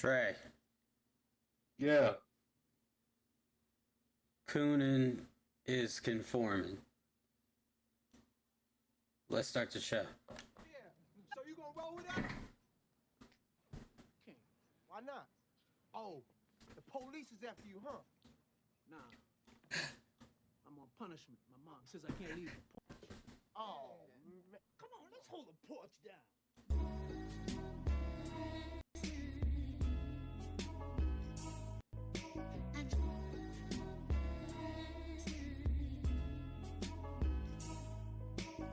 Trae, Yeah. Coonan is conforming. Let's start the show. Yeah. So you gonna roll with us? King. Why not? Oh, the police is after you, huh? Nah. I'm on punishment. My mom says I can't leave the porch. Oh, man. Come on, let's hold the porch down.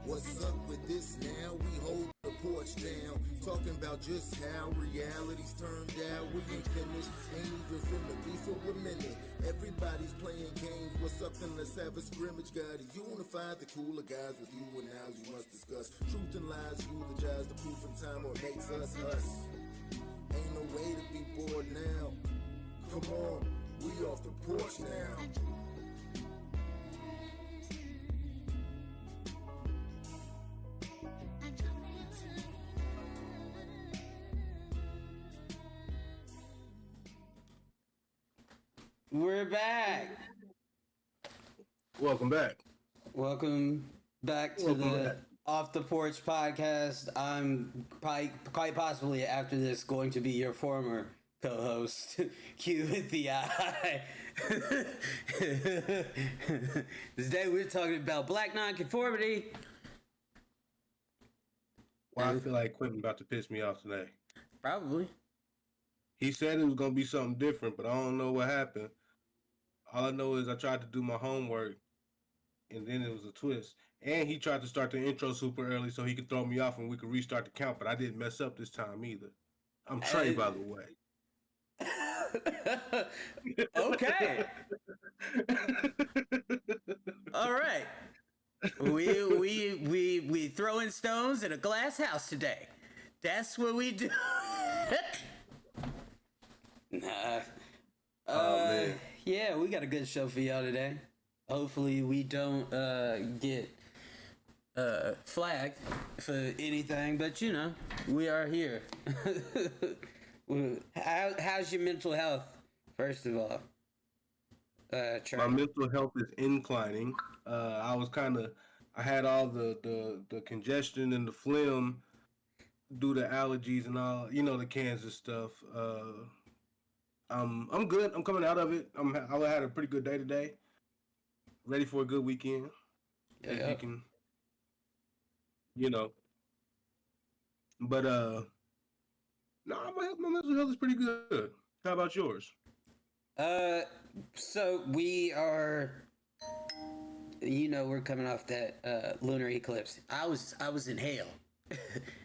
What's up with this now? We hold the porch down. Talking about just how reality's turned out. We ain't finished, ain't even finna be for a minute. Everybody's playing games. What's up and let's have a scrimmage. Gotta unify the cooler guys with you and now you must discuss truth and lies, eulogize the proof in time or makes us us. Ain't no way to be bored now. Come on, we off the porch now. We're back. Welcome back. Welcome back to the Off the Porch podcast. I'm quite possibly after this going to be your former co-host, Q with the eye. Today we're talking about black nonconformity. Why I feel like Quentin about to piss me off today. Probably. He said it was going to be something different, but I don't know what happened. All I know is I tried to do my homework, and then it was a twist. And he tried to start the intro super early so he could throw me off and we could restart the count, but I didn't mess up this time either. I'm Trae, by the way. Okay. All right. We throwing stones in a glass house today. That's what we do. Nah. Man. Yeah, we got a good show for y'all today. Hopefully we don't get flagged for anything, but you know, we are here. How's your mental health, first of all? My mental health is inclining. I had all the congestion and the phlegm due to allergies and all, the Kansas stuff. I'm good. I'm coming out of it. I had a pretty good day today. Ready for a good weekend. Yeah. As you can, But no, my mental health is pretty good. How about yours? So we are, we're coming off that lunar eclipse. I was in hell.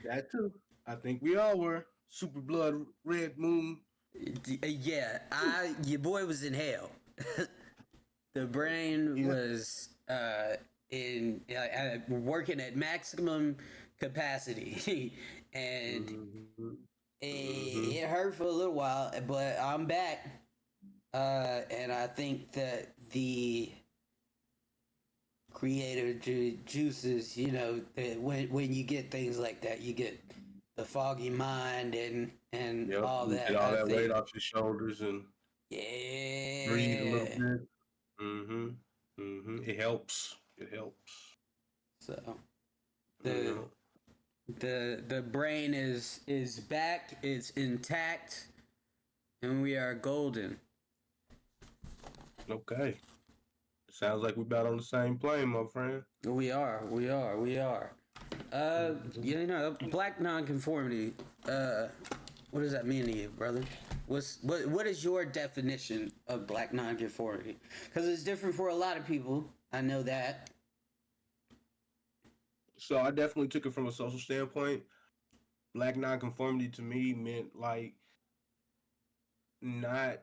That too. I think we all were. Super blood, red moon. Yeah, your boy was in hell. The brain was in working at maximum capacity, and it hurt for a little while, but I'm back, and I think that the creative juices, when you get things like that, you get the foggy mind and all that. Get all that weight off your shoulders and breathe a little bit. It helps. So the brain is back, it's intact, and we are golden. Okay. Sounds like we're about on the same plane, my friend. We are. Black nonconformity. What does that mean to you, brother? What is your definition of black nonconformity? Because it's different for a lot of people. I know that. So I definitely took it from a social standpoint. Black nonconformity to me meant like not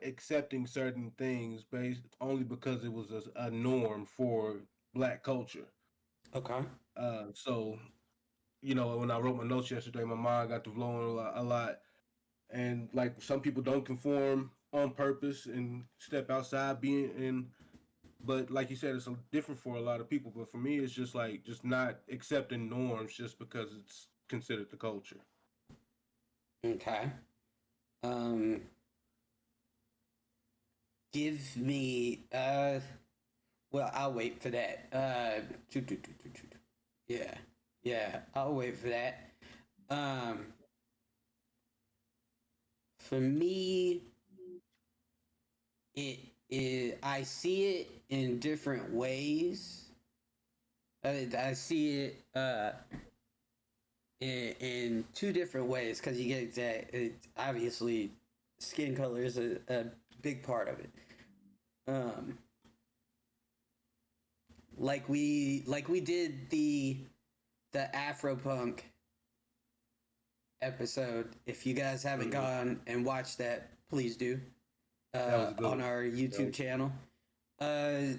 accepting certain things based only because it was a norm for black culture. Okay. So when I wrote my notes yesterday, my mind got to blowing a lot. And like some people don't conform on purpose and step outside but like you said, it's different for a lot of people. But for me, it's just not accepting norms just because it's considered the culture. Okay. Um, give me well, I'll wait for that. Yeah. Yeah, I'll wait for that. Um, for me, I see it in different ways. I see it in two different ways because you get that. Obviously, skin color is a big part of it. Um, like we did the Afropunk episode. If you guys haven't gone and watched that, please do. That was a good On one. our YouTube channel. And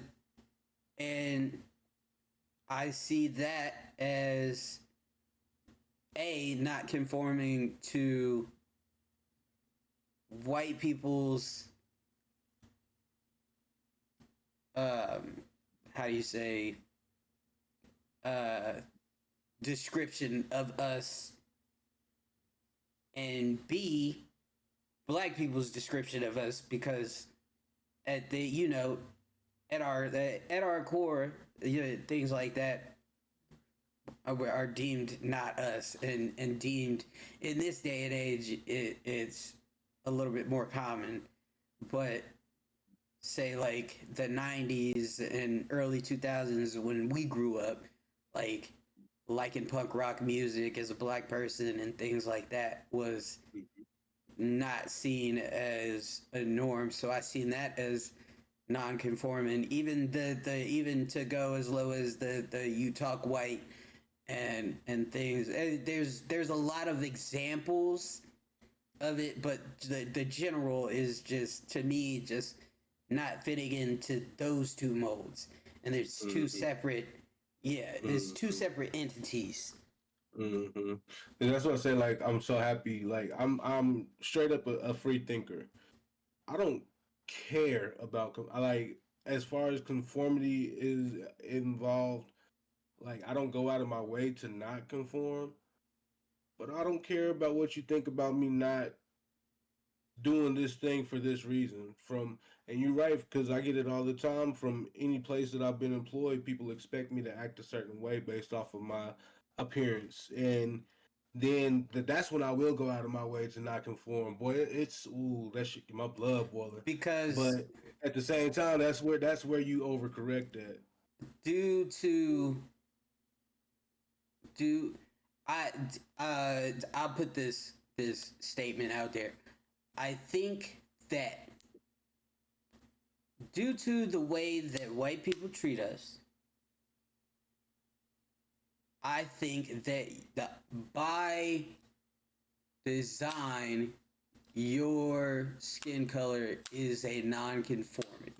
I see that as not conforming to white people's how do you say description of us, and B, black people's description of us, because at the at our core, things like that are deemed not us, and deemed in this day and age it's a little bit more common, but say like the 90s and early 2000s when we grew up, like liking punk rock music as a black person and things like that was not seen as a norm. So I seen that as non-conforming. Even the even to go as low as the you talk white and things. There's a lot of examples of it, but the general is just, to me, just not fitting into those two molds. And there's two separate, there's two separate entities. And that's what I say. Like, I'm so happy. Like, I'm straight up a free thinker. I don't care about I like, as far as conformity is involved. Like, I don't go out of my way to not conform, but I don't care about what you think about me not doing this thing for this reason. And you're right, because I get it all the time from any place that I've been employed. People expect me to act a certain way based off of my appearance, and then that's when I will go out of my way to not conform. Boy, it's ooh, that shit get my blood boiling. Because But at the same time, that's where you overcorrect at. due to do I I'll put this statement out there. I think that due to the way that white people treat us, I think that by design, your skin color is a non-conformity.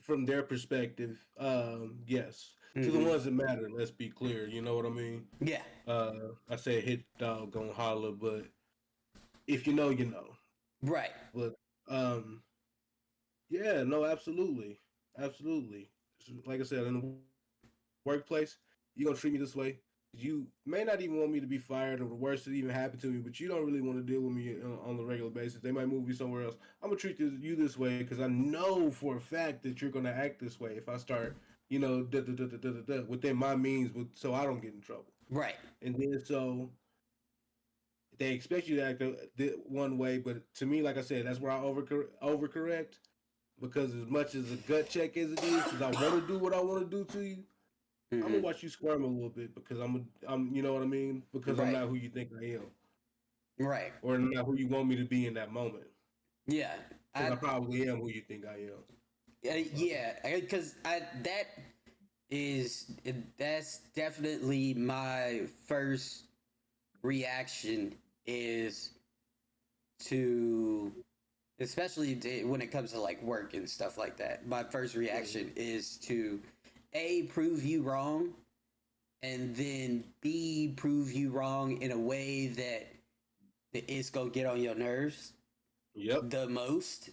From their perspective, yes. To the ones that matter, let's be clear. You know what I mean? Yeah. I say hit dog gonna holler, but if you know, you know. Right. But yeah, no, absolutely, absolutely. Like I said, in the workplace, you're gonna treat me this way. You may not even want me to be fired, or the worst that even happened to me, but you don't really want to deal with me on the regular basis. They might move you somewhere else. I'm gonna treat you this way because I know for a fact that you're gonna act this way if I start, within my means, so I don't get in trouble. Right. And then so they expect you to act one way, but to me, like I said, that's where I overcorrect, because as much as a gut check as it is, because I want to do what I want to do to you, I'm gonna watch you squirm a little bit because I'm, you know what I mean? Because I'm not who you think I am, Right. or not who you want me to be in that moment. Yeah. Because I probably am who you think I am. Yeah, because that's definitely my first reaction, is to, especially when it comes to like work and stuff like that. My first reaction is to prove you wrong, and then B, prove you wrong in a way that it's gonna get on your nerves. Yep. The most.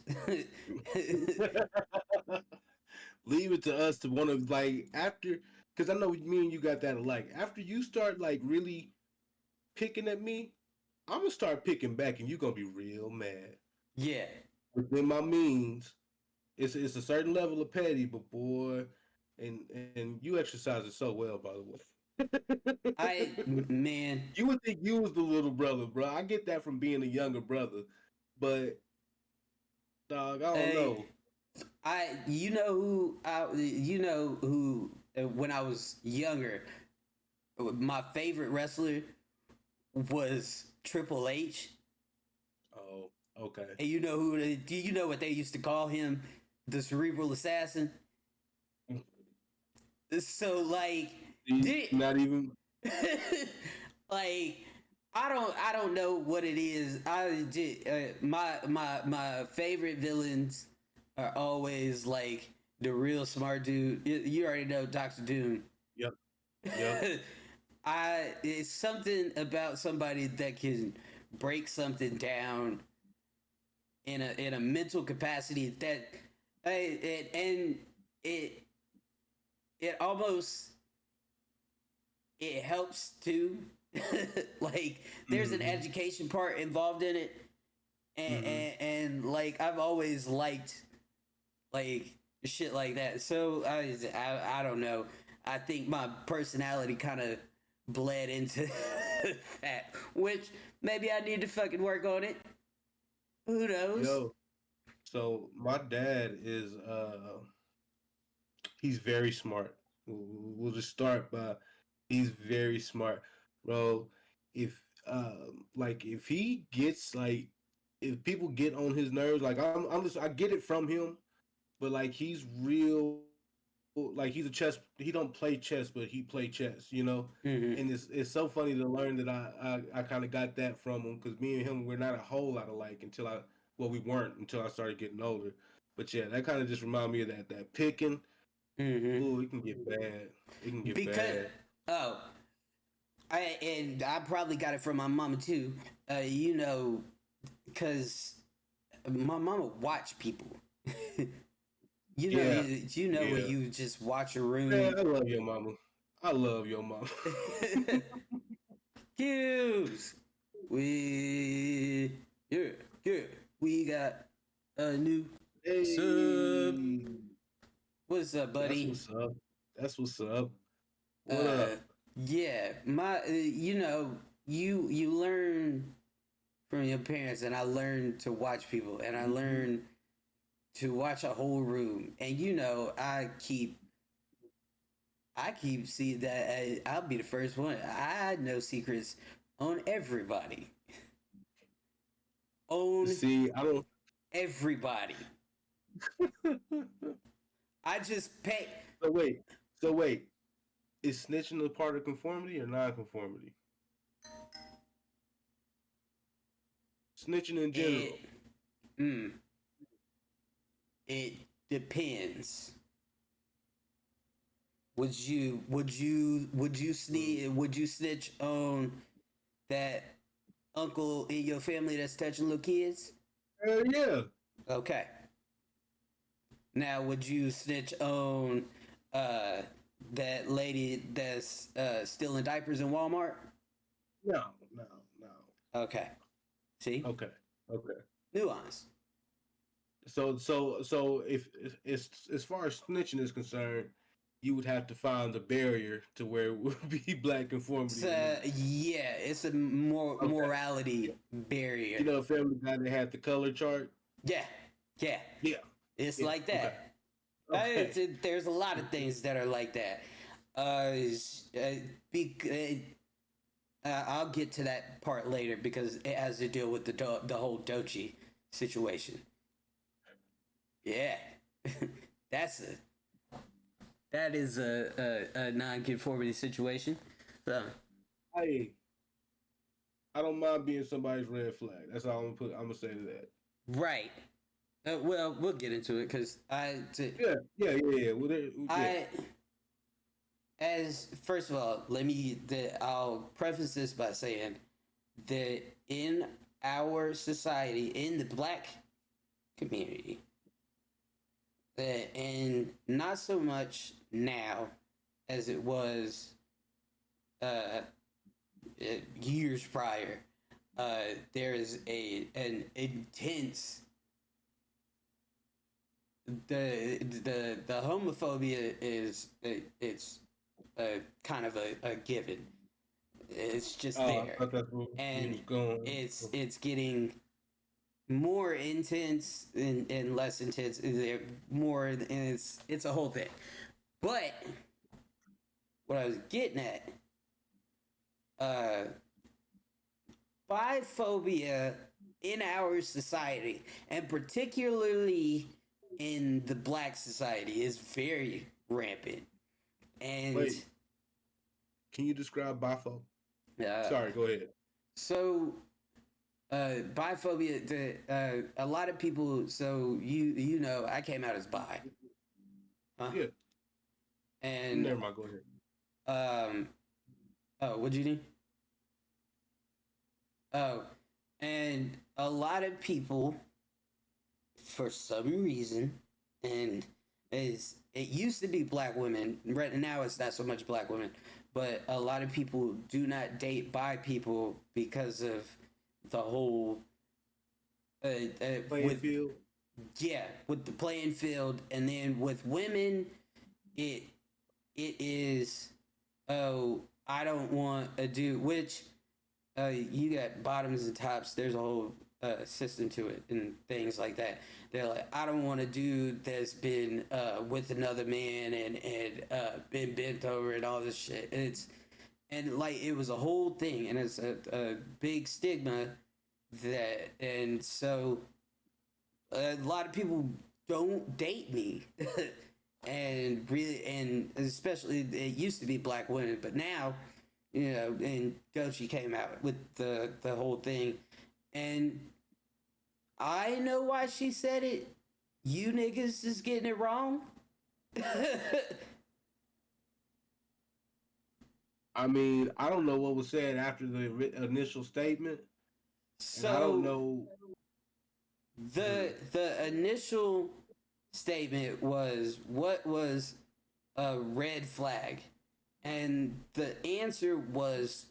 Leave it to us to want to, like, after, because I know me and you got that alike. After you start like really picking at me, I'm gonna start picking back, and you're gonna be real mad. Yeah. Within my means, it's a certain level of petty, but boy, and you exercise it so well, by the way. Man, You would think you was the little brother, bro. I get that from being a younger brother, but dog, I don't hey, know. when I was younger, my favorite wrestler was Triple H. Oh, okay. And do you know what they used to call him? The cerebral assassin. So like, Not even. like, I don't know what it is. My favorite villains are always like the real smart dude. You already know Doctor Doom. Yep. Yep. It's something about somebody that can break something down in a mental capacity that it almost it helps too. Like there's an education part involved in it, and like I've always liked like shit like that. So I don't know. I think my personality kind of bled into that, which maybe I need to fucking work on it. Who knows? Yo, so my dad is he's very smart. We'll just start by he's very smart, bro. If like if he gets like if people get on his nerves, like I'm just I get it from him, but like he's real like he's a chess he don't play chess but he play chess, you know. And it's so funny to learn that I kind of got that from him because me and him we're not a whole lot alike until I well we weren't until I started getting older. But yeah, that kind of just reminded me of that picking. Ooh, it can get bad. It can get Because bad. oh, I probably got it from my mama too. Because my mama watch people. Yeah. When Yeah. you just watch a room. Man, I love your mama. I love your mama. Hughes, we got a new sub. Hey, What's up, that's buddy? what's up. That's what's up. What up? Yeah, you learn from your parents, and I learned to watch people, and I learned to watch a whole room, and I keep seeing that I'll be the first one. I know secrets on everybody. On See, I don't. everybody. I just pay. So wait. So wait. Is snitching a part of conformity or non-conformity? Snitching in general. It depends. Would you snitch on that uncle in your family that's touching little kids? Hell yeah. Okay. Now, would you snitch on that lady that's stealing diapers in Walmart? No. Okay. See? Okay. Nuance. So if as far as snitching is concerned, you would have to find a barrier to where it would be black conformity. Yeah, it's a morality barrier. You know, Family Guy that had the color chart. Yeah. It's like that. Okay. There's a lot of things that are like that. I'll get to that part later because it has to deal with the whole Dochi situation. Yeah, that is a non-conformity situation. So, Hey, I don't mind being somebody's red flag. That's all I'm gonna say to that. right. Well, we'll get into it because Yeah. Well, as first of all, I'll preface this by saying that in our society, in the black community, and not so much now as it was years prior, there is an intense the homophobia is it's kind of a given. It's just I there, thought that's where you and was going. it's getting more intense and less intense. More, and it's a whole thing. But what I was getting at, uh, biphobia in our society, and particularly in the black society, is very rampant. And Wait, can you describe bifo? uh, Sorry, go ahead. so biphobia, a lot of people. So you know, I came out as bi, huh? Yeah, And never mind. Go ahead. oh, what'd you do? Oh, and a lot of people, for some reason, and it used to be black women. Right now, it's not so much black women, but a lot of people do not date bi people because of the whole Playing with field. with the playing field, and then with women, it is, oh, I don't want a dude, which you got bottoms and tops. There's a whole system to it and things like that. They're like, I don't want a dude that's been with another man and been bent over and all this shit. And like it was a whole thing, and it's a big stigma and so a lot of people don't date me. And really, and especially it used to be black women, but now, you know, and Gochi came out with the whole thing, and I know why she said it. You niggas is getting it wrong. I mean, I don't know what was said after the initial statement, and I don't So know. the initial statement was, what was a red flag, and the answer was,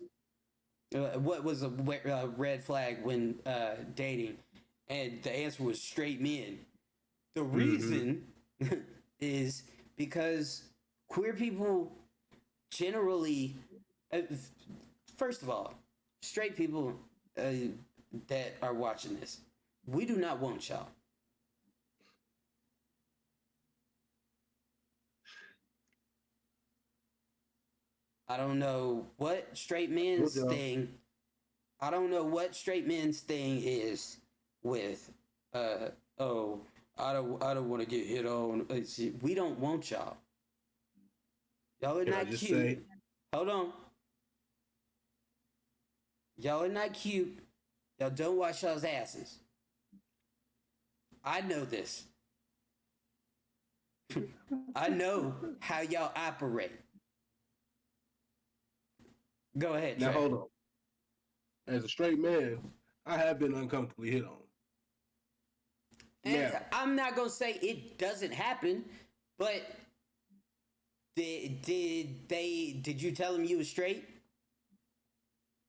what was a red flag when dating, and the answer was straight men. The reason is because queer people generally, first of all, straight people that are watching this, we do not want y'all. I don't know what straight men's Good job. thing. I don't know what straight men's thing is with. Oh, I don't want to get hit on. See, we don't want y'all. Y'all are Can I not just cute. say, Hold on. Y'all are not cute. Y'all don't wash y'all's asses. I know this. I know how y'all operate. Go ahead, now Trey. hold on. As a straight man, I have been uncomfortably hit on. And Now, I'm not gonna say it doesn't happen, but did you tell them you was straight?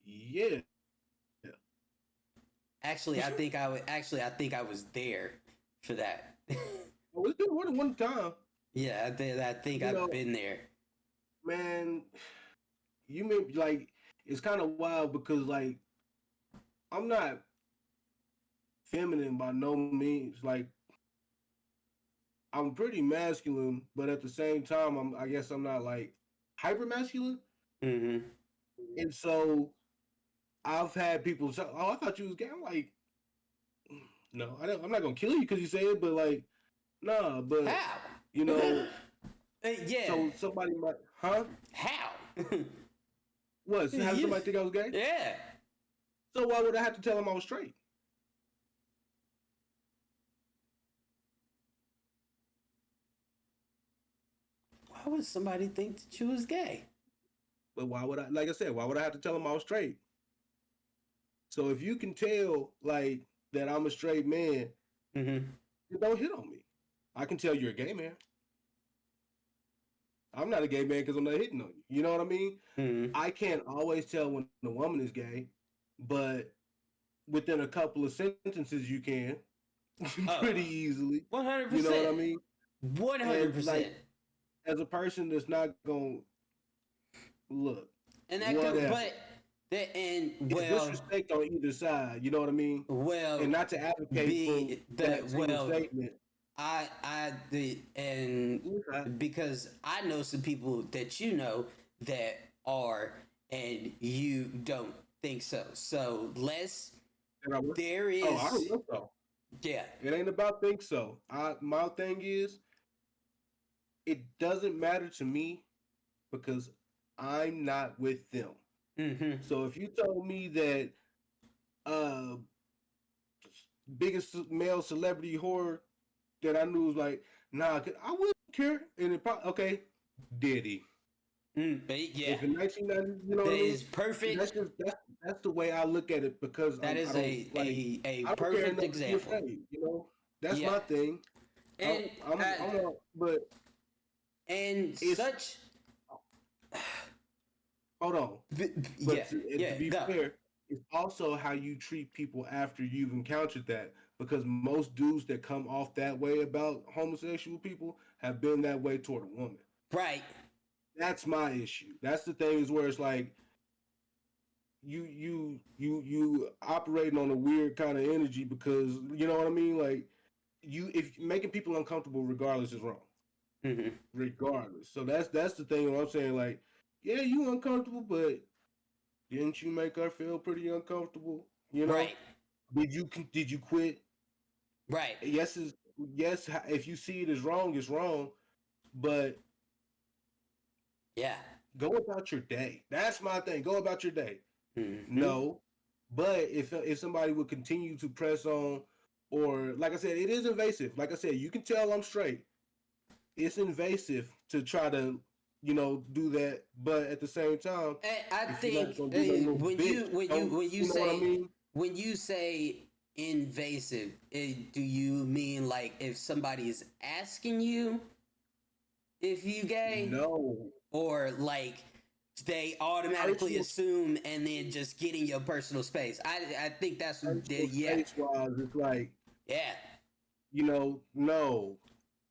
yeah, Actually, I think I was there for that. well, it's been more than one time, Yeah, I think You I've know- been there. man. You mean like it's kind of wild because like I'm not feminine by no means. Like I'm pretty masculine, but at the same time, I guess I'm not like hyper masculine. Mm-hmm. And so I've had people say, "Oh, I thought you was gay." I'm like, no, I'm not gonna kill you because you say it, but like, nah. But How? you know, Yeah. so somebody might, huh? How? What? So how does You- somebody think I was gay? Yeah. So why would I have to tell them I was straight? Why would somebody think that you was gay? But why would I? Like I said, why would I have to tell them I was straight? So if you can tell like that I'm a straight man, Mm-hmm. then don't hit on me. I can tell you're a gay man. I'm not a gay man because I'm not hitting on you. You know what I mean? Mhm. I can't always tell when a woman is gay, but within a couple of sentences, you can pretty easily. You know what I 100%. mean? And 100%. like, as a person that's not gonna look, And that could, whatever. but that, and It's well, disrespect on either side. You know what I mean? And well, not to advocate for be the that single well, statement. and Okay. because I know some people that you know that are, and you don't think so. So there Oh, I don't is, know so. yeah, It ain't about think so. My thing is, it doesn't matter to me because I'm not with them. mm-hmm, So if you told me that uh biggest male celebrity horror that I knew was like, nah, I wouldn't care. And it probably okay, Diddy. but yeah, If in 1990, you know that what I mean? is perfect. That's the way I look at it because That I is don't like a I don't care perfect enough to be example. afraid. You know, that's Yeah, my thing. and But and it's such, hold on. yeah, But to yeah, be go. fair, it's also how you treat people after you've encountered that. Because most dudes that come off that way about homosexual people have been that way toward a woman. Right. That's my issue. That's the thing is where it's like you operating on a weird kind of energy because you know what I mean. Like if making people uncomfortable regardless is wrong. Mm-hmm. Regardless, so that's the thing. What I'm saying, like, yeah, you uncomfortable, but didn't you make her feel pretty uncomfortable? You know, Right. did you quit? Right. Yes. If you see it as wrong, it's wrong. But Yeah. go about your day. That's my thing. Go about your day. Mm-hmm. No, but if somebody would continue to press on, or like I said, it is invasive. Like I said, you can tell I'm straight. It's invasive to try to, do that. But at the same time, And I if you're not think gonna do no little when bitch, you know what I mean? when you say invasive, do you mean like if somebody is asking you if you gay, No, or like they automatically personal, assume and then just get in your personal space? I think that's personal yeah, space wise, it's like, yeah, no,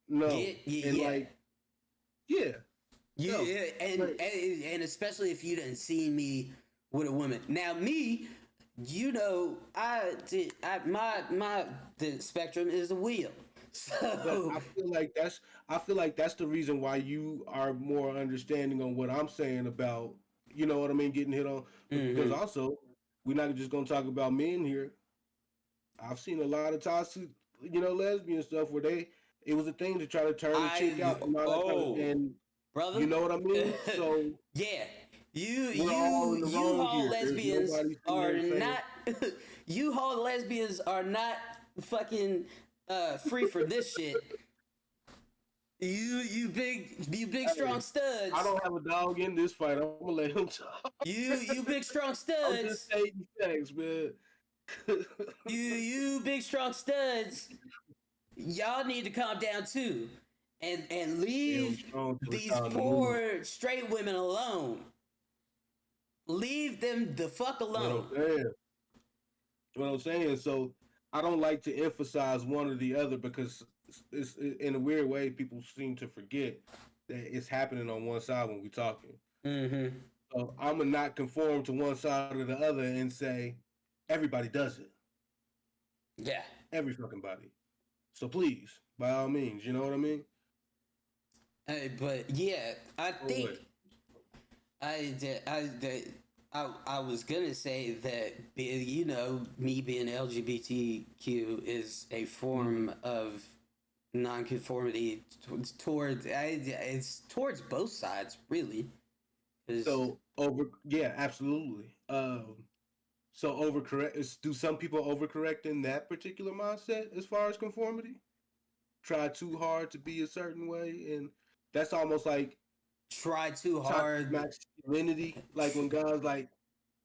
and yeah. like, yeah, You no, but and especially if you didn't see me with a woman. Now me, my the spectrum is a wheel. But So I feel like that's the reason why you are more understanding on what I'm saying about, you know what I mean, getting hit on. Because mhm. also, we're not just gonna talk about men here. I've seen a lot of toxic, lesbian stuff where it was a thing to try to turn the chick I out and all that kind of, oh and you brother, know what I mean. So yeah. we're all in the wrong U-Haul here. There's lesbians nobody sitting are there saying, not U-Haul lesbians are not fucking free for this shit. You big "Hey, strong I studs. don't have a dog in this fight. I'm gonna let him talk." You big strong I'm just studs. stating facts, man. You big strong studs. Y'all need to calm down too, and Yeah, we leave strong till it's these time to move. poor straight women alone. Leave them the fuck What I'm alone. saying. What I'm saying. So I don't like to emphasize one or the other because it's in a weird way people seem to forget that it's happening on one side when we're talking. Mm-hmm. So I'm gonna not conform to one side or the other and say everybody does it. Yeah. Every fucking body. So please, by all means, you know what I mean? But yeah, I Go think ahead. I was gonna say that me being LGBTQ is a form of nonconformity it's towards both sides really. 'Cause So yeah, absolutely. So overcorrect do some people overcorrect in that particular mindset as far as conformity? Try too hard to be a certain way, and that's almost like try too toxic hard. masculinity. Like Tr- when guys like,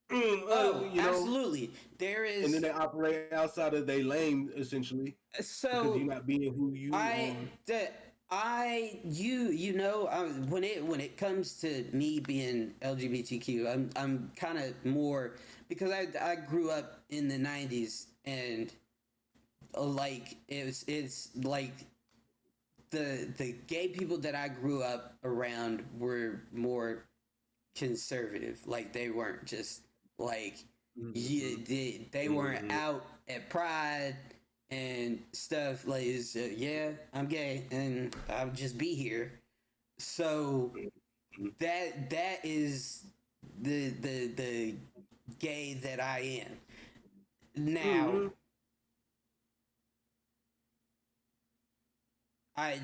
oh, absolutely. There and then is they operate outside of their lane essentially because you're so not being who you I are. that When it comes to me being LGBTQ, I'm kind of more because I grew up in the '90s and like it's like the gay people that I grew up around were more conservative. Like they weren't just like yeah, they weren't out at Pride and stuff. Like yeah, I'm gay and I'll just be here. So that is the gay that I am now. I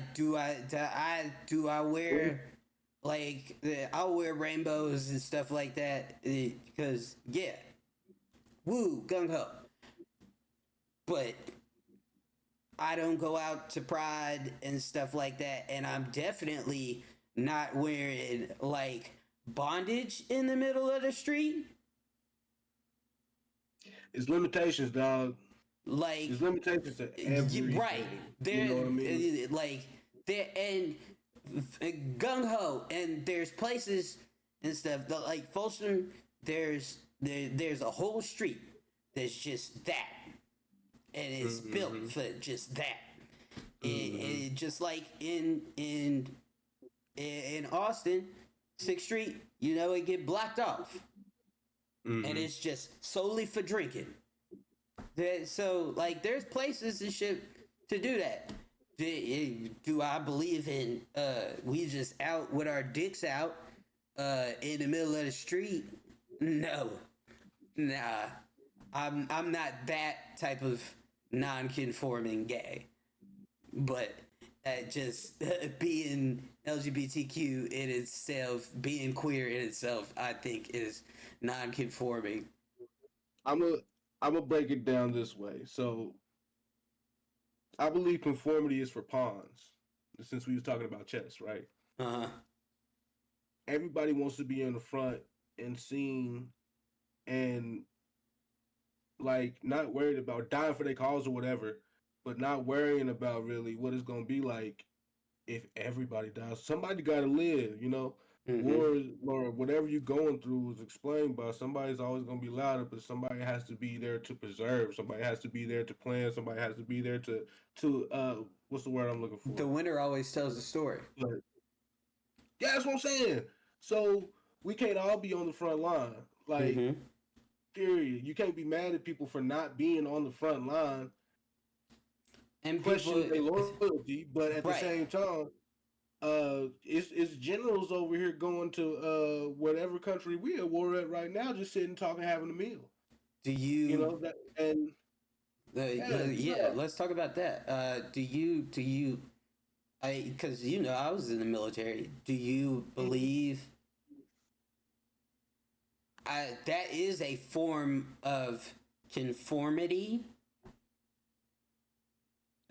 wear like I'll wear rainbows and stuff like that because yeah, woo gung ho. But I don't go out to Pride and stuff like that, and I'm definitely not wearing like bondage in the middle of the street. It's limitations, dog. Like There's limitations to everything. right there, You know what I mean? like there and gung ho, and there's places and stuff like Folsom. There's a whole street that's just that, and it's built for just that. And just like in Austin, 6th Street, it get blocked off, and it's just solely for drinking. So like, there's places and shit to do that. Do I believe in we just out with our dicks out in the middle of the street? No, nah. I'm not that type of non-conforming gay, but just being LGBTQ in itself, being queer in itself, I think is non-conforming. I'm gonna break it down this way. So I believe conformity is for pawns. Since we was talking about chess, right? Uh-huh. Everybody wants to be in the front and seen and like not worried about dying for their cause or whatever, but not worrying about really what it's gonna be like if everybody dies. Somebody gotta live, War or whatever you're going through is explained by somebody's always gonna be louder, but somebody has to be there to preserve. Somebody has to be there to plan. Somebody has to be there to what's the word I'm looking for? The winner always tells the story. Like, yeah, that's what I'm saying. So we can't all be on the front line. Like, period. You can't be mad at people for not being on the front line And question their people, loyalty, but at the right. same time, it's generals over here going to whatever country we at war at right now, just sitting, talking, having a meal. Do you? That and yeah, let's talk about that. Do you? Because I was in the military. Do you believe? That is a form of conformity.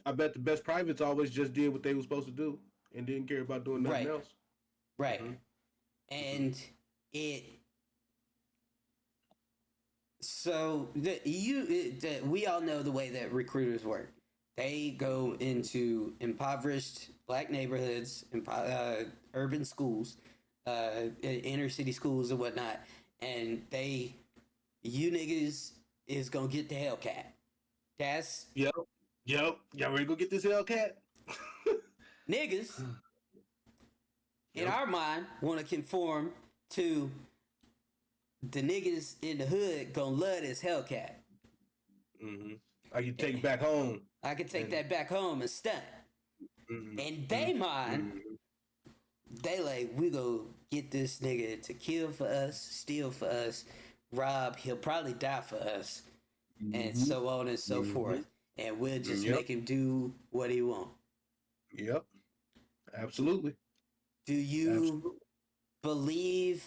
I bet the best privates always just did what they were supposed to do and didn't care about doing nothing else. Right. And it. So we all know the way that recruiters work. They go into impoverished black neighborhoods, urban schools, inner city schools and whatnot, and you niggas is gonna get the Hellcat. That's Yep. Y'all ready to go get this Hellcat? niggas. In our mind, want to conform to the niggas in the hood gonna love this Hellcat. I can take it back home. I can take that back home and stunt. And they mind, they like, we go get this nigga to kill for us, steal for us, rob, he'll probably die for us, and so on and so forth. And we'll just make him do what he want. Yep. Absolutely. Do you believe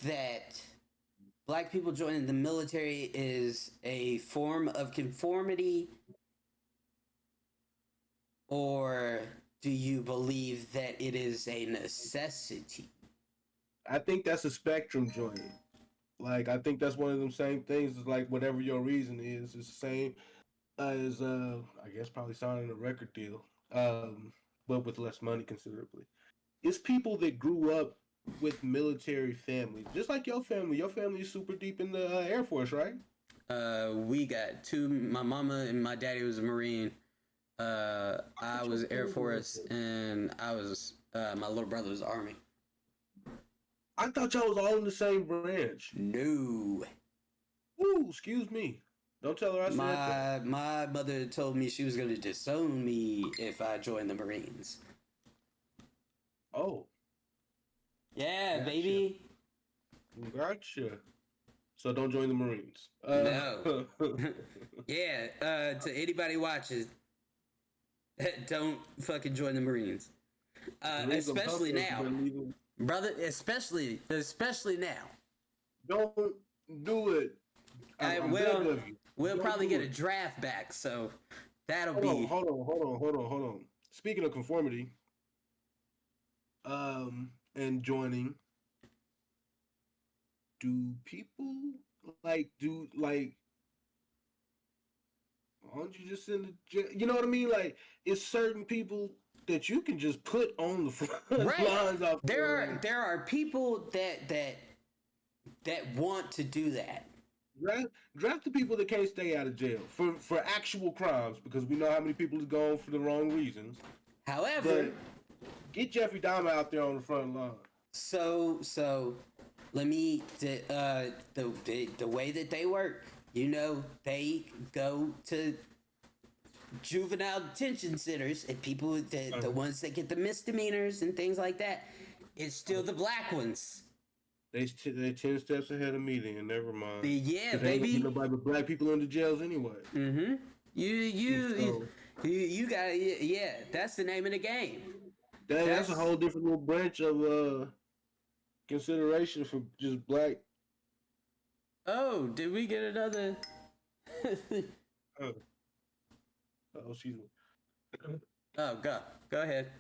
that black people joining the military is a form of conformity? Or do you believe that it is a necessity? I think that's a spectrum joint. Like, I think that's one of them same things as like whatever your reason is. It's the same as I guess probably signing a record deal. but with less money considerably. It's people that grew up with military family, just like your family. Your family is super deep in the Air Force, right? We got two. My mama and my daddy was a Marine. I was Air Force, and I was my little brother was Army. I thought y'all was all in the same branch. No, Ooh, excuse me. Don't tell her I said that. my mother told me she was gonna disown me if I joined the Marines. Oh, Yeah, gotcha. baby. Gotcha. So don't join the Marines. No. Yeah, to anybody watching, don't fucking join the Marines. Especially now, brother. Especially now. Don't do it. I'm We'll Don't probably do get it. a draft back, so that'll Hold be. on, hold on. Speaking of conformity, and joining, do people like why don't you just send the jail? You know what I mean? Like, it's certain people that you can just put on the front Right. lines out There are people that want to do that. Draft the people that can't stay out of jail for actual crimes, because we know how many people is gone for the wrong reasons. However, But get Jeffrey Dahmer out there on the front line. so let me the way that they work. You know, they go to juvenile detention centers, and people the ones that get the misdemeanors and things like that. It's still the black ones. They 10 steps ahead of me, then never mind. Yeah, 'Cause ain't gonna be baby. nobody but black people in the jails anyway. Mm-hmm. You So, you got yeah. That's the name of the game. that's a whole different little branch of consideration for just black. Oh, did we get another? Oh, excuse me. Oh, go ahead.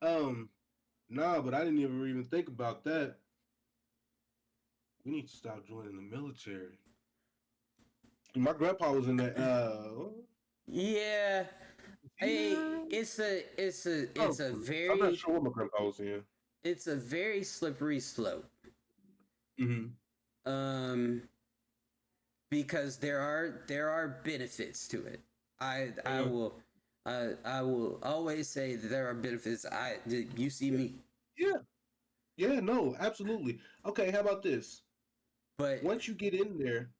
Nah, but I didn't even think about that. We need to stop joining the military. My grandpa was in that. Yeah. Hey, it's a I'm not sure what my grandpa was in. It's a very slippery slope. Mm-hmm. Because there are benefits to it. I will always say that there are benefits. You see me. Yeah, no, absolutely. Okay, how about this? But Once you get in there,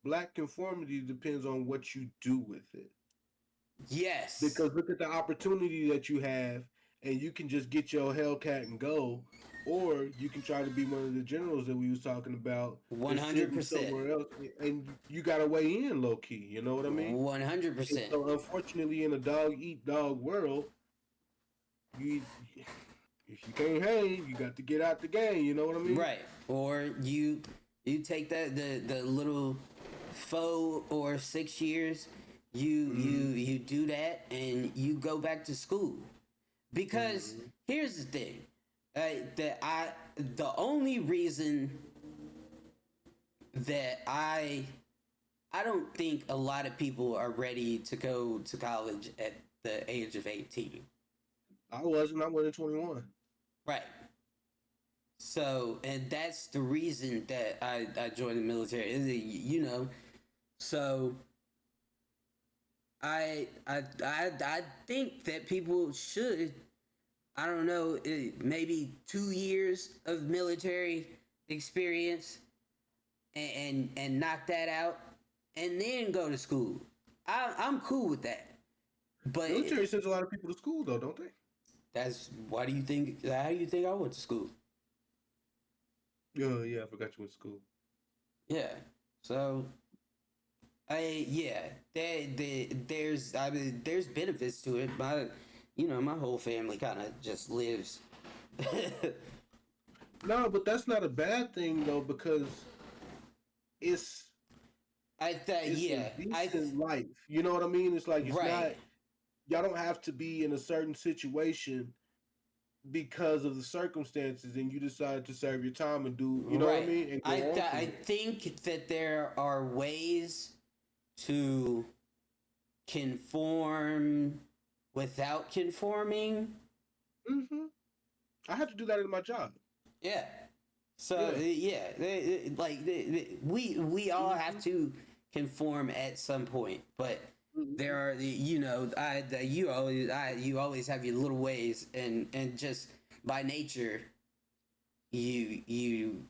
black conformity depends on what you do with it. yes. Because look at the opportunity that you have, and you can just get your Hellcat and go, or you can try to be one of the generals that we was talking about. 100%. Somewhere else, and you got to weigh in low key. You know what I mean? 100%. So unfortunately, in a dog eat dog world, if you can't hang, you got to get out the game. You know what I mean? Right. Or you take that the little 4 or 6 years, you do that, and you go back to school. Because here's the thing, the only reason that I don't think a lot of people are ready to go to college at the age of 18. I wasn't. I wasn't 21. Right. So, and that's the reason that I joined the military. You know, so I think that people should, I don't know, maybe 2 years of military experience and knock that out, and then go to school. I'm cool with that. But Military sends a lot of people to school, though, don't they? That's why do you think? How do you think I went to school? Yeah, I forgot you went to school. Yeah. So, there's there's benefits to it. My whole family kind of just lives. No, but that's not a bad thing though, because it's decent life. You know what I mean? It's like it's not. Y'all don't have to be in a certain situation because of the circumstances, and you decide to serve your time and do. You know what I mean? And I think that there are ways to conform without conforming. I have to do that in my job. Yeah. So we all have to conform at some point, but there are you always have your little ways, and just by nature you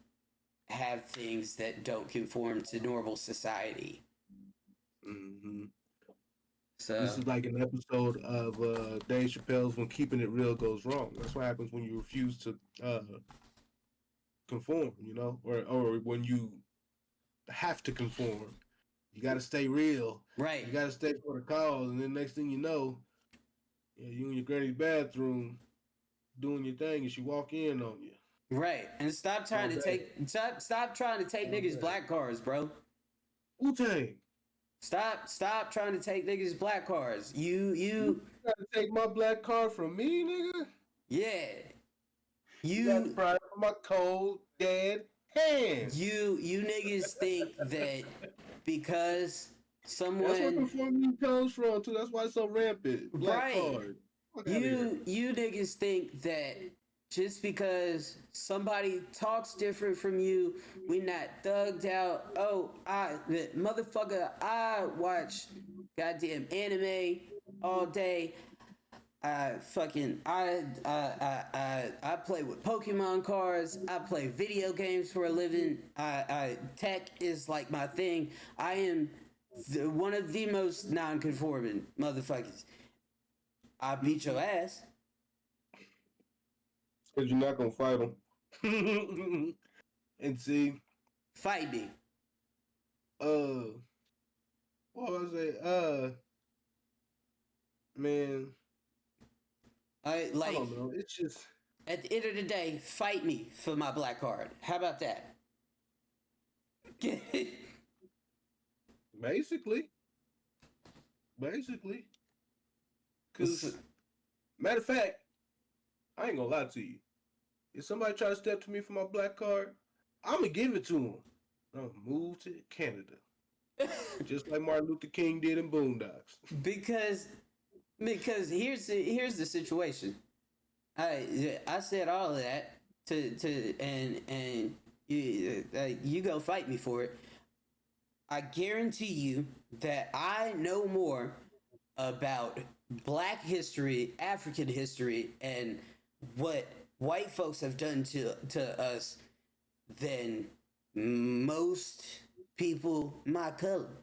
have things that don't conform to normal society. So This is like an episode of Dave Chappelle's When Keeping It Real Goes Wrong. That's what happens when you refuse to conform, or when you have to conform. You got to stay real. right. You got to stay for the cause. And then next thing you know, you in your granny's bathroom doing your thing, and she walk in on you. Right. And stop trying to take niggas black cards, bro. Wu-Tang. Stop trying to take niggas black cards. You got to take my black card from me, nigga? yeah. You got to pry from my cold, dead hands. You niggas think that because someone That's where conformity comes from too. That's why it's so rampant. Black card. You niggas think that just because somebody talks different from you, we not thugged out. Oh, I watch goddamn anime all day. I play with Pokemon cards. I play video games for a living. Tech is like my thing. I am one of the most non-conforming motherfuckers. I beat your ass. Because you're not going to fight them. And see. Fight me. What was I? Man. I don't know. It's just. At the end of the day, fight me for my black card. How about that? Basically. Because, matter of fact, I ain't gonna lie to you. If somebody try to step to me for my black card, I'm gonna give it to them. I'm gonna move to Canada. Just like Martin Luther King did in Boondocks. Because here's the situation. I said all of that and you go fight me for it. I guarantee you that I know more about Black history, African history, and what white folks have done to us than most people my color.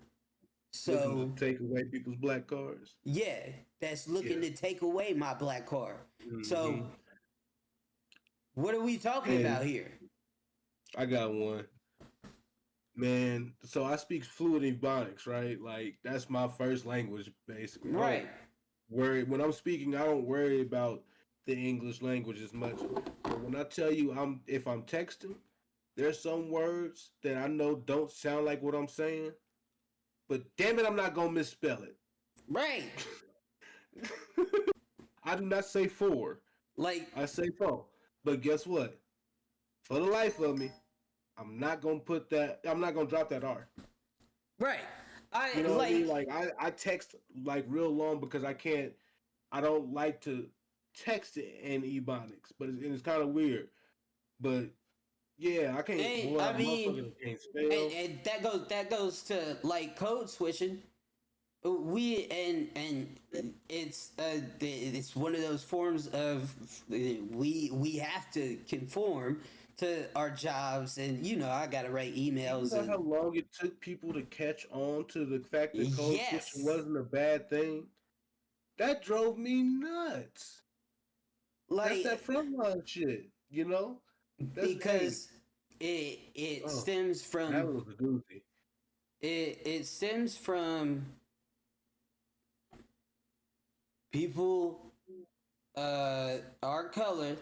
So take away people's black cards. Yeah, that's looking to take away my black card. So what are we talking about here? I got one. Man, so I speak fluent Ebonics, right? Like that's my first language, basically. Right. When I'm speaking, I don't worry about the English language as much. But when I tell you if I'm texting, there's some words that I know don't sound like what I'm saying, but damn it, I'm not gonna misspell it. Right. I do not say for. Like I say for. But guess what? For the life of me, I'm not gonna put that. I'm not gonna drop that R. Right. You know what I mean? Like I text like real long because I can't. I don't like to text it in Ebonics, but it's kind of weird. But yeah, I can't. And, boy, I mean, can't spell. And that goes to like code switching. It's one of those forms of we have to conform to our jobs, and I gotta write emails. You know how long it took people to catch on to the fact that code switching wasn't a bad thing? That drove me nuts. That's that frontline shit, because it stems from that was a doozy. It stems from people our color,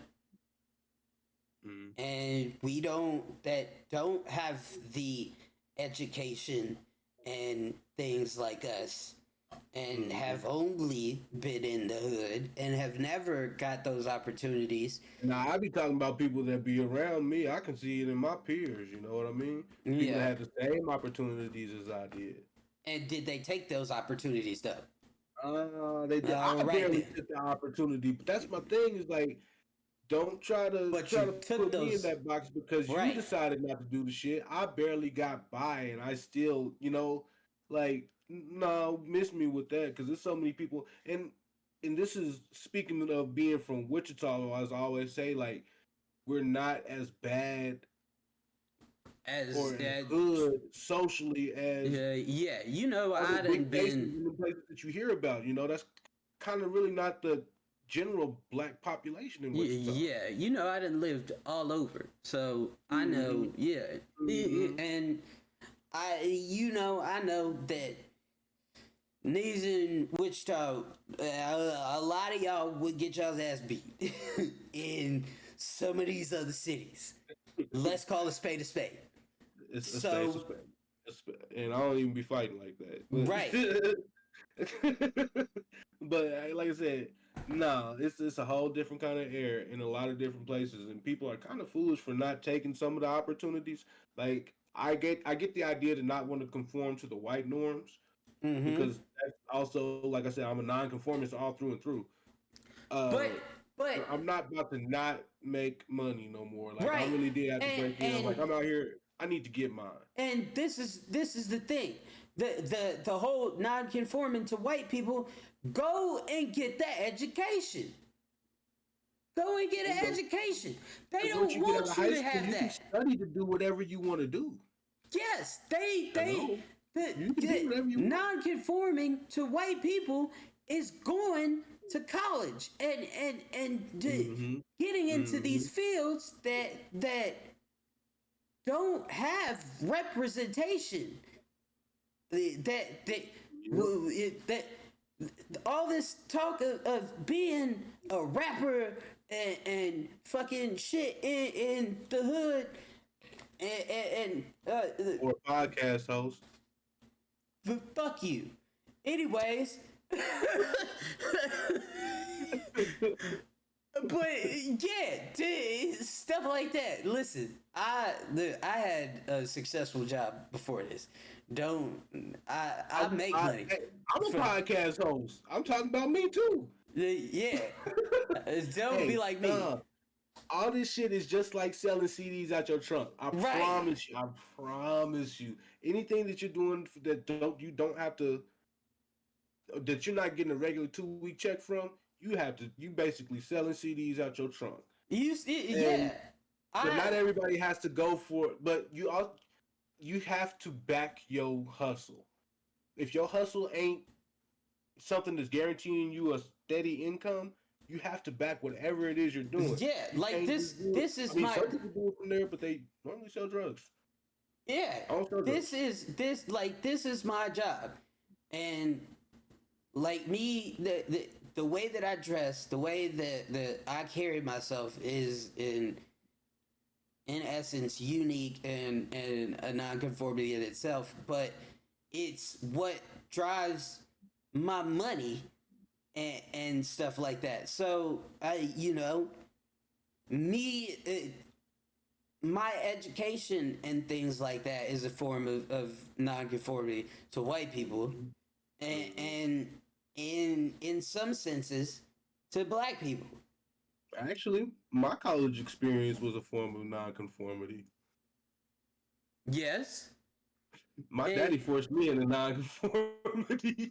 and we don't have the education and things like us, and have only been in the hood and have never got those opportunities. Now, I be talking about people that be around me. I can see it in my peers, you know what I mean? People that had the same opportunities as I did. And did they take those opportunities, though? They did. All I right barely then. took the opportunity, but that's my thing. Is like, don't But try you to took put me in those that box because you right. decided not to do the shit. I barely got by, and I still, like, no, miss me with that because there's so many people, and this is speaking of being from Wichita. As I always say, like, we're not as bad or As as that, good socially as yeah, other I done big places been. and the places that you hear about. That's kind of really not the general black population in Wichita. Yeah, I done lived all over, so I Mm-hmm. know. Yeah, Mm-hmm. and I know that niggas in Wichita, a lot of y'all would get y'all's ass beat in some of these other cities. Let's call a spade a spade. It's a spade, it's a So, spade. And I don't even be fighting like that. right. But like I said, no, it's a whole different kind of air in a lot of different places, and people are kind of foolish for not taking some of the opportunities. Like I get the idea to not want to conform to the white norms Mm-hmm. because that's also, like I said, I'm a non-conformist all through and through. Uh, But, but, but I'm not about to not make money no more. Like I right. really did have to And, break in. I'm and like, I'm out here. I need to get mine. And this is the thing. The whole non-conforming to white people, go and get that education. Go and get an education. They Once don't you get out of want you high to school, have you can that. study to do whatever you want to do. Yes, Hello, you can do the whatever you want. non-conforming to white people is going to college and Mm-hmm. getting into Mm-hmm. these fields that don't have representation. That Yep. that all this talk of being a rapper and fucking shit in the hood and Or a podcast host. fuck you. Anyways, but yeah, stuff like that. Listen, I had a successful job before this. Don't I make money? Hey, I'm a from- podcast host. I'm talking about me too. Yeah, don't be Hey, like me. all this shit is just like selling CDs out your trunk. I Right. promise you. I promise you. Anything that you're doing that you don't have to, that you're not getting a regular 2 week check from, you basically selling CDs out your trunk. Yeah. And but not everybody has to go for it. But you have to back your hustle. If your hustle ain't something that's guaranteeing you a steady income, you have to back whatever it is you're doing. Yeah, You like can't this. just do it. This is I mean, my some people do it from there, but they normally sell drugs. yeah. I don't sell drugs. This is my job, and like me, the way that I dress, the way that I carry myself is in essence unique and a nonconformity in itself, but it's what drives my money and stuff like that. So me, my education and things like that is a form of nonconformity to white people, and in some senses to black people. Actually, my college experience was a form of nonconformity. Yes. My And- daddy forced me into nonconformity.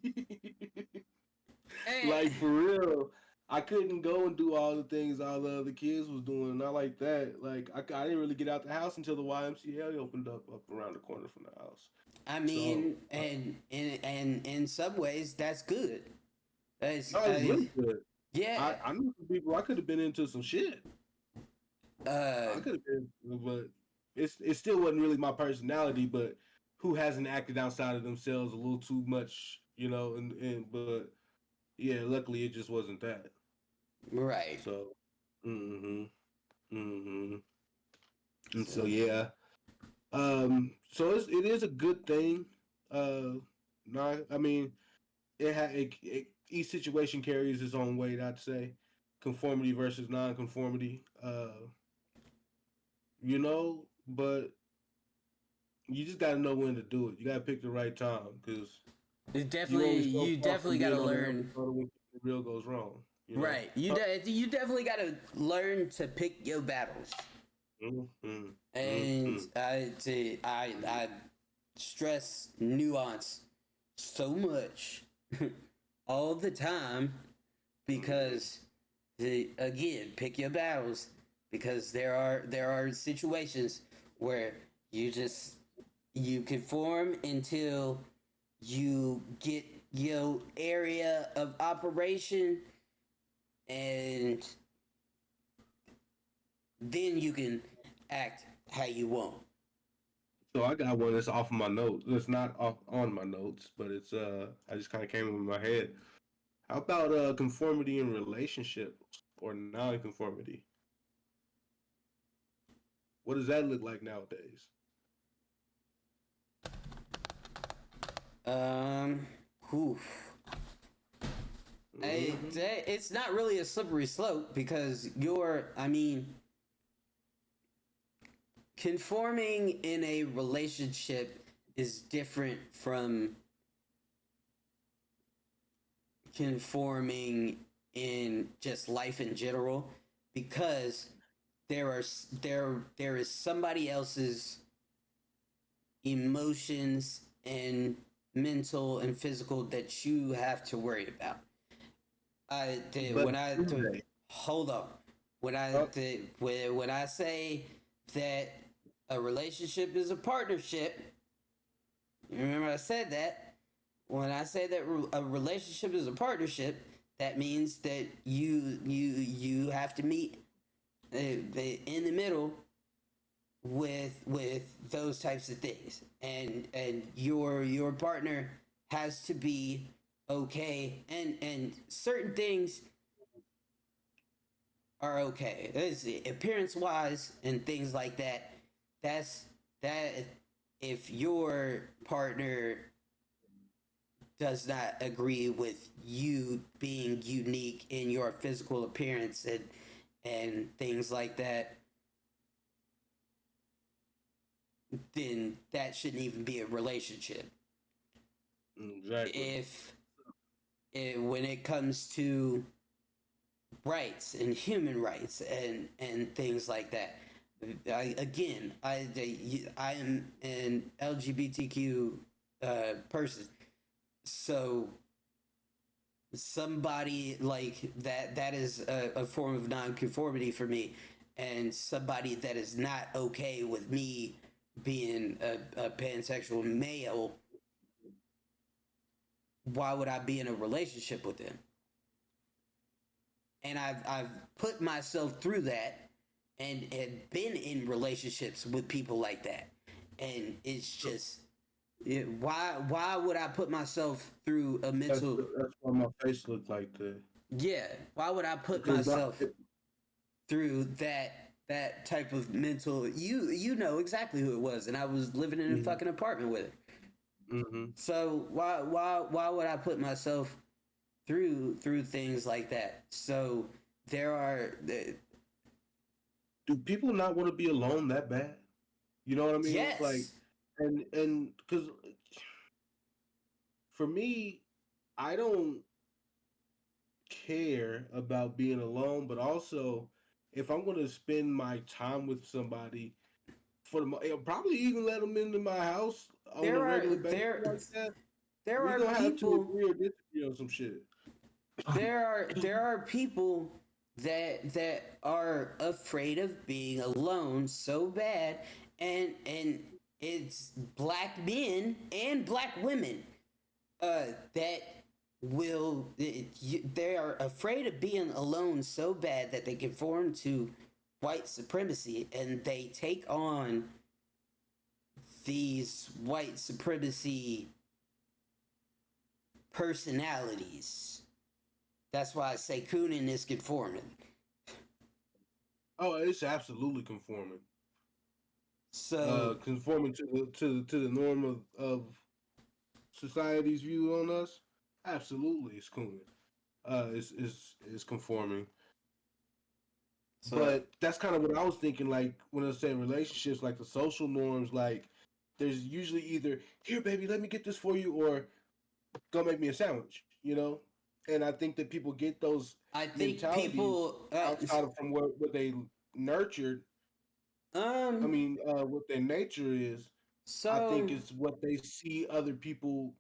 and- Like for real, I couldn't go and do all the things all the other kids was doing. Not like that. Like I didn't really get out the house until the YMCA opened up around the corner from the house. I mean, and in some ways, that's good. That's, Oh, it's really good. yeah. I knew some people I could have been into some shit. I could have been, but it still wasn't really my personality. But who hasn't acted outside of themselves a little too much, but yeah, luckily it just wasn't that. Right. So, mm-hmm, mm-hmm. And so yeah, so it is a good thing. No, I mean, each situation carries its own weight. I'd say conformity versus non-conformity. But you just got to know when to do it. You got to pick the right time because It You definitely, only so you far from definitely got being to on the learn. episode when the real goes wrong. You know. Right. You definitely got to learn to pick your battles. Mm-hmm. And Mm-hmm. I stress nuance so much all the time because again, pick your battles, because there are situations where you conform until you get your area of operation, and then you can act how you want. So I got one that's off of my notes. It's not off on my notes, but it's I just kind of came in my head. How about conformity in relationships or non-conformity? What does that look like nowadays? Um, whew. Mm-hmm. It's not really a slippery slope, because conforming in a relationship is different from conforming in just life in general, because there is somebody else's emotions and mental and physical that you have to worry about. I did But when I do did, they? hold up. Oh, When I say that a relationship is a partnership, remember I said that. When I say that a relationship is a partnership, that means that you have to meet in the middle with those types of things, and your partner has to be okay, and certain things are okay. Appearance wise and things like that. That's that. If your partner does not agree with you being unique in your physical appearance and things like that, then that shouldn't even be a relationship. exactly. If when it comes to rights and human rights and things like that, I am an LGBTQ person, so somebody like that is a form of nonconformity for me, and somebody that is not okay with me being a pansexual male, why would I be in a relationship with them? And I've put myself through that, and had been in relationships with people like that, and it's just why would I put myself through a mental, That's why my face looked like that. yeah, why would I put Because myself through that type of mental, you know exactly who it was, and I was living in a fucking apartment with her. mm-hmm. So why would I put myself through things like that? So there are Do people not want to be alone that bad? You know what I mean? It's like, yes, and because for me, I don't care about being alone, but also if I'm going to spend my time with somebody for probably even let them into my house on a there are regular basis there like that, there we are gonna have to people agree or disagree on some shit. there are people that are afraid of being alone so bad, and it's black men and black women that they are afraid of being alone so bad that they conform to white supremacy, and they take on these white supremacy personalities. That's why I say Coonan is conforming. Oh, it's absolutely conforming. So Conforming to the norm of society's view on us. Absolutely, it's cool. It's conforming. so But that's kind of what I was thinking. Like when I was saying relationships, like the social norms, like there's usually either here, baby, let me get this for you, or go make me a sandwich, you know? And I think that people get those I think mentalities people. outside of from what they nurtured. I Um. mean, what their nature is. I think So. it's what they see other people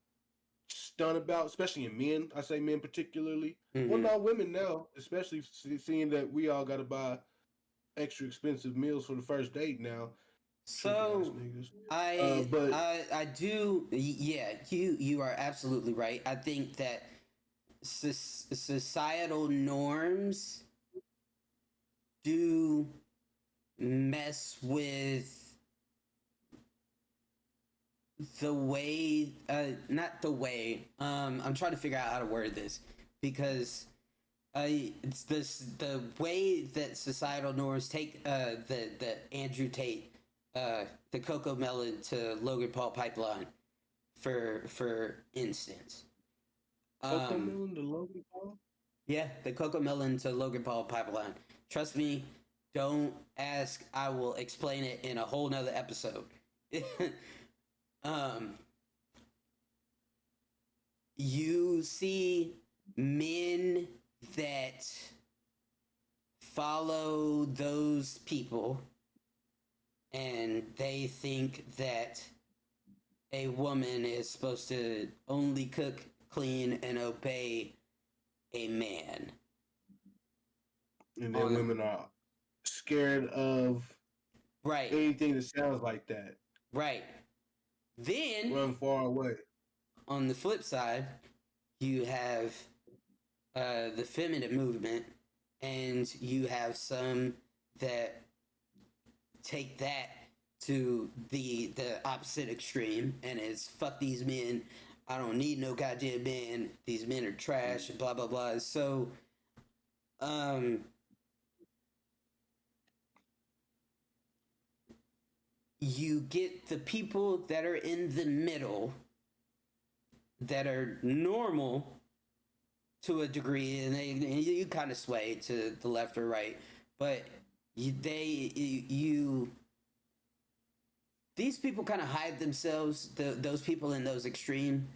stunned about, especially in men. I say men particularly. Well, Mhm. not women now, especially seeing that we all got to buy extra expensive meals for the first date now. Trick ass So niggas. I But I I do yeah, you are absolutely right. I think that societal norms do mess with the way not the way I'm trying to figure out how to word this because it's the way that societal norms take the Andrew Tate the Coco Melon to Logan Paul pipeline for instance. Coco Um, Melon, the Logan Paul. yeah, the Coco Melon to Logan Paul pipeline. Trust me, don't ask. I will explain it in a whole nother episode. um, you see men that follow those people and they think that a woman is supposed to only cook, clean, and obey a man. And then On women are scared of right, anything that sounds like that. right. Then Run far away. on the flip side, you have the feminine movement, and you have some that take that to the opposite extreme, and it's fuck these men. I don't need no goddamn men. These men are trash. Blah blah blah. So, um, you get the people that are in the middle that are normal to a degree, and you kind of sway to the left or right, but you these people kind of hide themselves. Those people in those extreme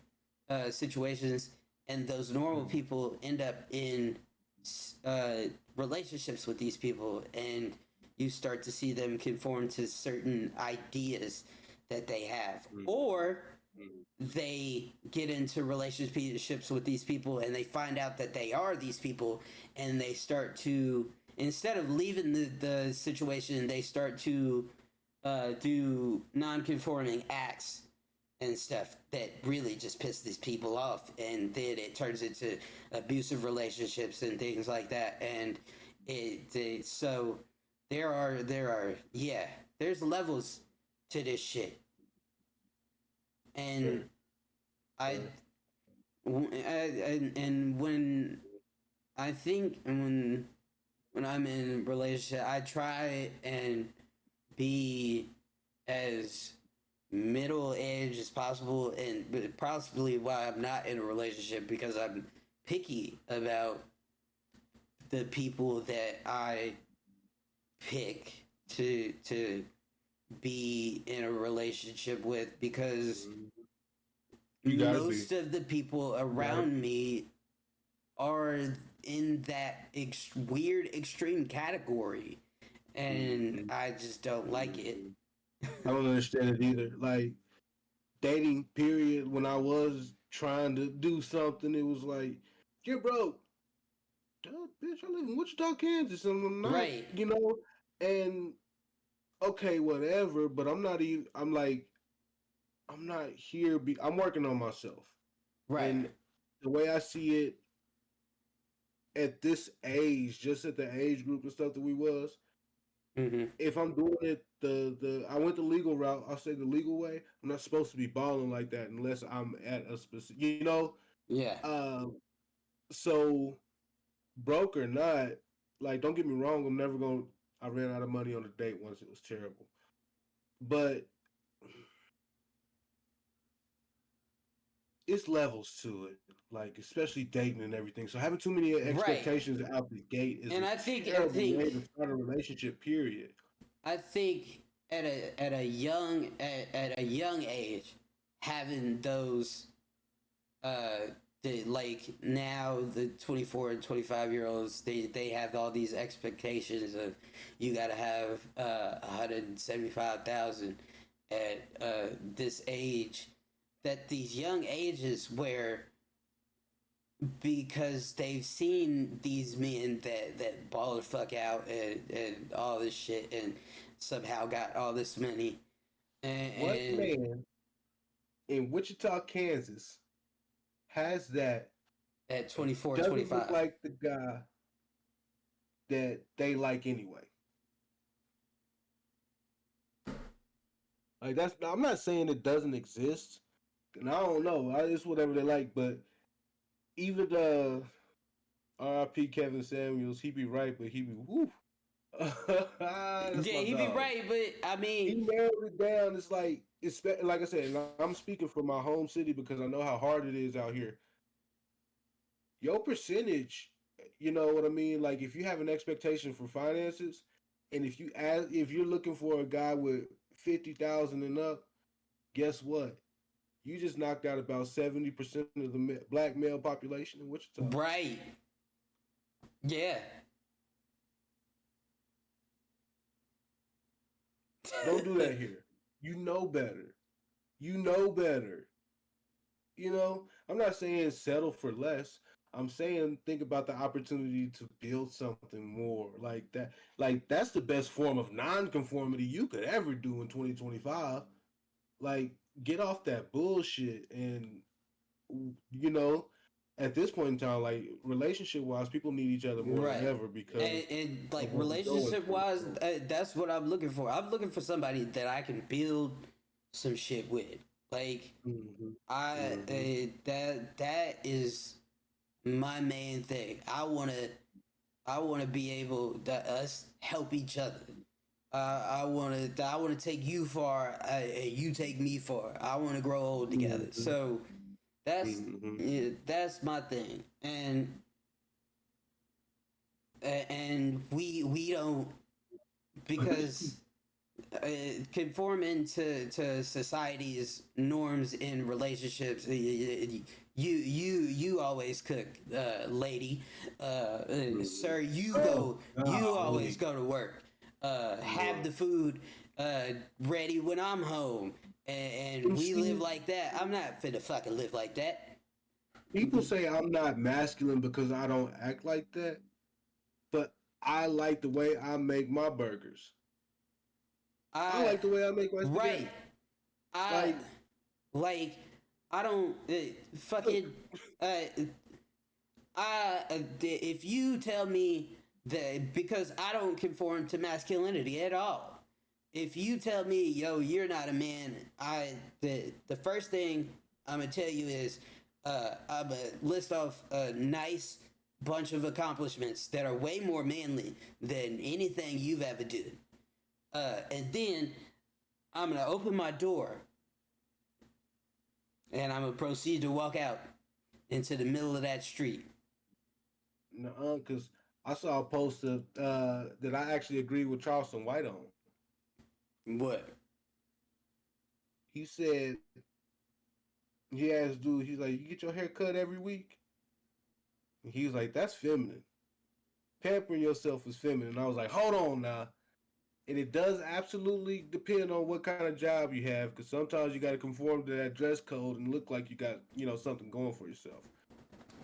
situations, and those normal people end up in relationships with these people, and you start to see them conform to certain ideas that they have, or they get into relationships with these people and they find out that they are these people, and they start to, instead of leaving the situation, they start to do non-conforming acts and stuff that really just piss these people off, and then it turns into abusive relationships and things like that. And so there are yeah, there's levels to this shit. And I, and when I think when I'm in relationship, I try and be as middle age as possible, and possibly why I'm not in a relationship, because I'm picky about the people that I pick to be in a relationship with, because You gotta be. most of the people around me are in that weird extreme category, and I just don't like it. I don't understand it either. Like dating period, when I was trying to do something, it was like, you're broke. Duh, bitch, I live in Wichita, Kansas, and I'm not, Right, and okay, whatever, but I'm not even, I'm like, I'm not here, I'm working on myself. right. And the way I see it at this age, just at the age group and stuff that we was, Mm-hmm. if I'm doing it I went the legal route. I'll say the legal way. I'm not supposed to be balling like that unless I'm at a specific, Yeah, Um, so broke or not, like don't get me wrong, I'm never going. I ran out of money on a date once. It was terrible, but it's levels to it. Like especially dating and everything. So having too many right. expectations out the gate is And a I terrible think way to start a relationship. Period. I think at a young age, having those like now the 24 and 25-year-olds they have all these expectations of you got to have 175,000 at this age, that these young ages where because they've seen these men that ball the fuck out and all this shit and somehow got all this money What and man in Wichita, Kansas, has that at and 24, doesn't look 25. like the guy that they like anyway? Like that's. I'm not saying it doesn't exist, and I don't know. It's whatever they like, but even R.I.P. Kevin Samuels, he be right, but he be woo. That's Yeah, my he be dog. right, but I He mean, nailed it down. It's like I said. And I'm speaking from my home city because I know how hard it is out here. Your percentage, you know what I mean? Like if you have an expectation for finances, and if you're looking for a guy with 50,000 and up, guess what? You just knocked out about 70% of the black male population in Wichita. right. Yeah. Don't do that here. You know better. You know better. You know, I'm not saying settle for less. I'm saying think about the opportunity to build something more like that. Like that's the best form of non-conformity you could ever do in 2025. Like get off that bullshit and you know, at this point in time, like relationship wise, people need each other more than Right. ever because And like of what we're going relationship through. wise, So, that's what I'm looking for. I'm looking for somebody that I can build some shit with. Like mm-hmm, I mm-hmm, that is my main thing. I wanna be able to us help each other. I wanna take you far, and you take me far. I wanna grow old together. mm-hmm, So that's mm-hmm. yeah, that's my thing. And we don't because conforming to society's norms in relationships. You always cook, lady, sir. Oh, You always golly. go to work. Have Lord. the food ready when I'm home, and And we live see, like that. I'm not finna fucking live like that. people say I'm not masculine because I don't act like that, but I like the way I make my burgers. I I like the way I make my right. spaghetti. I Like, like. I don't fucking. Uh, if you tell me that because I don't conform to masculinity at all, if you tell me, yo, you're not a man, the first thing I'm gonna tell you is I'm gonna list off a nice bunch of accomplishments that are way more manly than anything you've ever done. And then I'm gonna open my door and I'm gonna proceed to walk out into the middle of that street. no, because I saw a post that I actually agree with Charleston White on. What? He said he asked dude, he's like, "You get your hair cut every week?" And he was like, "That's feminine. Pampering yourself is feminine." I was like, "Hold on now." And it does absolutely depend on what kind of job you have, because sometimes you got to conform to that dress code and look like you got something going for yourself.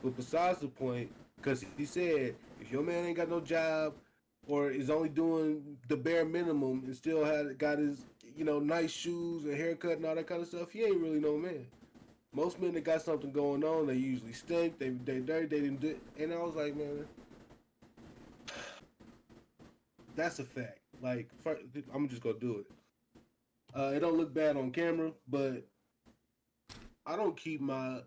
But besides the point, because he said if your man ain't got no job or is only doing the bare minimum and still had got his nice shoes and haircut and all that kind of stuff, he ain't really no man. Most men that got something going on, they usually stink. They dirty. They didn't do it. And I was like, man, that's a fact. Like, I'm just gonna do it. It don't look bad on camera, but I don't keep my.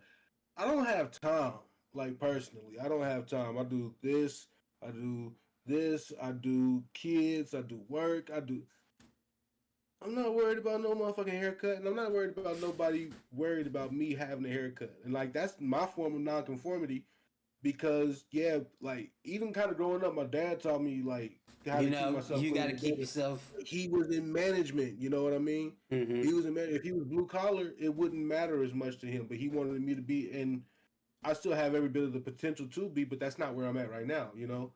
I don't have time. Like personally, I don't have time. I do this. I do this. I do kids. I do work. I do. I'm not worried about no motherfucking haircut, and I'm not worried about nobody worried about me having a haircut. And like that's my form of nonconformity because yeah, like even kind of growing up, my dad taught me like how to You keep know, myself. you clean got to and keep better. yourself. He was in management, you know what I mean? Hmm. He was in if he was blue collar, it wouldn't matter as much to him. But he wanted me to be, and I still have every bit of the potential to be, but that's not where I'm at right now. You know,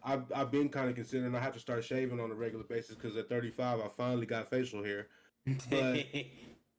I've been kind of considering I have to start shaving on a regular basis because at 35 I finally got facial hair. But